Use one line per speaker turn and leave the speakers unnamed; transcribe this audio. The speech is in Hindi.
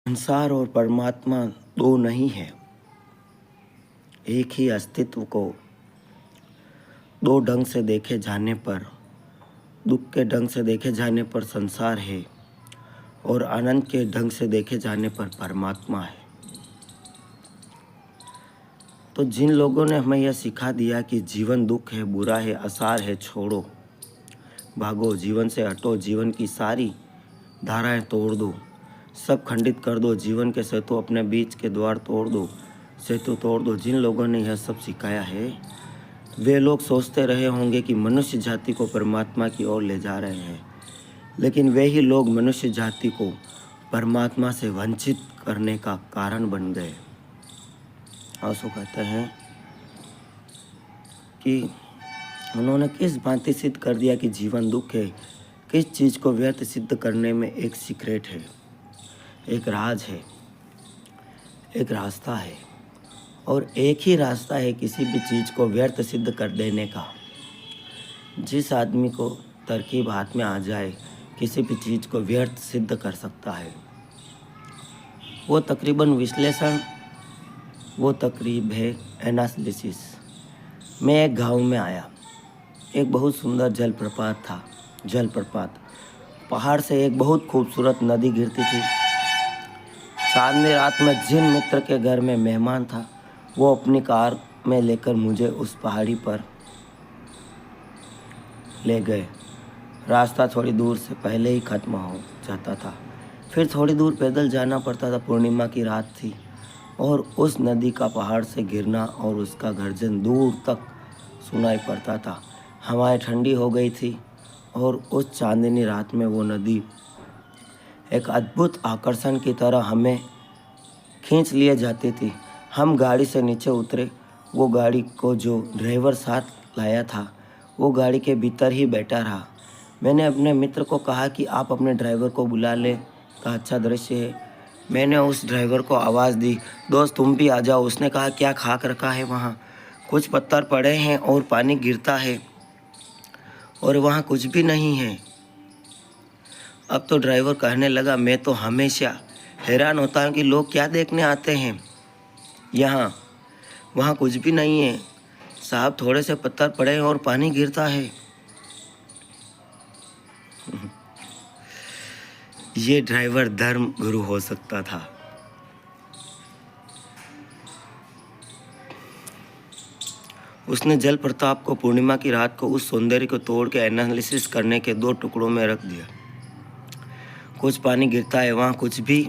संसार और परमात्मा दो नहीं है, एक ही अस्तित्व को दो ढंग से देखे जाने पर, दुख के ढंग से देखे जाने पर संसार है और आनंद के ढंग से देखे जाने पर परमात्मा है। तो जिन लोगों ने हमें यह सिखा दिया कि जीवन दुख है, बुरा है, असार है, छोड़ो, भागो, जीवन से हटो, जीवन की सारी धाराएं तोड़ दो, सब खंडित कर दो, जीवन के सेतु अपने बीच के द्वार तोड़ दो, सेतु तोड़ दो, जिन लोगों ने यह सब सिखाया है वे लोग सोचते रहे होंगे कि मनुष्य जाति को परमात्मा की ओर ले जा रहे हैं, लेकिन वे ही लोग मनुष्य जाति को परमात्मा से वंचित करने का कारण बन गए। आंसू कहते हैं कि उन्होंने किस भांति सिद्ध कर दिया कि जीवन दुख है, किस चीज़ को व्यर्थ सिद्ध करने में एक सीक्रेट है, एक राज है, एक रास्ता है, और एक ही रास्ता है किसी भी चीज़ को व्यर्थ सिद्ध कर देने का। जिस आदमी को तरकीब हाथ में आ जाए किसी भी चीज़ को व्यर्थ सिद्ध कर सकता है। वो तकरीबन विश्लेषण, वो तकरीब है एनालिसिस। मैं एक गांव में आया, एक बहुत सुंदर जलप्रपात था। जलप्रपात पहाड़ से एक बहुत खूबसूरत नदी गिरती थी। चांदनी रात में जिन मित्र के घर में मेहमान था वो अपनी कार में लेकर मुझे उस पहाड़ी पर ले गए। रास्ता थोड़ी दूर से पहले ही ख़त्म हो जाता था, फिर थोड़ी दूर पैदल जाना पड़ता था। पूर्णिमा की रात थी और उस नदी का पहाड़ से गिरना और उसका गर्जन दूर तक सुनाई पड़ता था। हवाएं ठंडी हो गई थी और उस चांदनी रात में वो नदी एक अद्भुत आकर्षण की तरह हमें खींच लिए जाती थी। हम गाड़ी से नीचे उतरे। वो गाड़ी को जो ड्राइवर साथ लाया था वो गाड़ी के भीतर ही बैठा रहा। मैंने अपने मित्र को कहा कि आप अपने ड्राइवर को बुला लें, का अच्छा दृश्य है। मैंने उस ड्राइवर को आवाज़ दी, दोस्त तुम भी आ जाओ। उसने कहा क्या खाक रखा है वहाँ, कुछ पत्थर पड़े हैं और पानी गिरता है और वहाँ कुछ भी नहीं है। अब तो ड्राइवर कहने लगा, मैं तो हमेशा हैरान होता हूँ कि लोग क्या देखने आते हैं यहाँ, वहाँ कुछ भी नहीं है साहब, थोड़े से पत्थर पड़े हैं और पानी गिरता है। ये ड्राइवर धर्म गुरु हो सकता था। उसने जल प्रताप को पूर्णिमा की रात को उस सौंदर्य को तोड़ के एनालिसिस करने के दो टुकड़ों में रख दिया। कुछ पानी गिरता है, वहाँ कुछ भी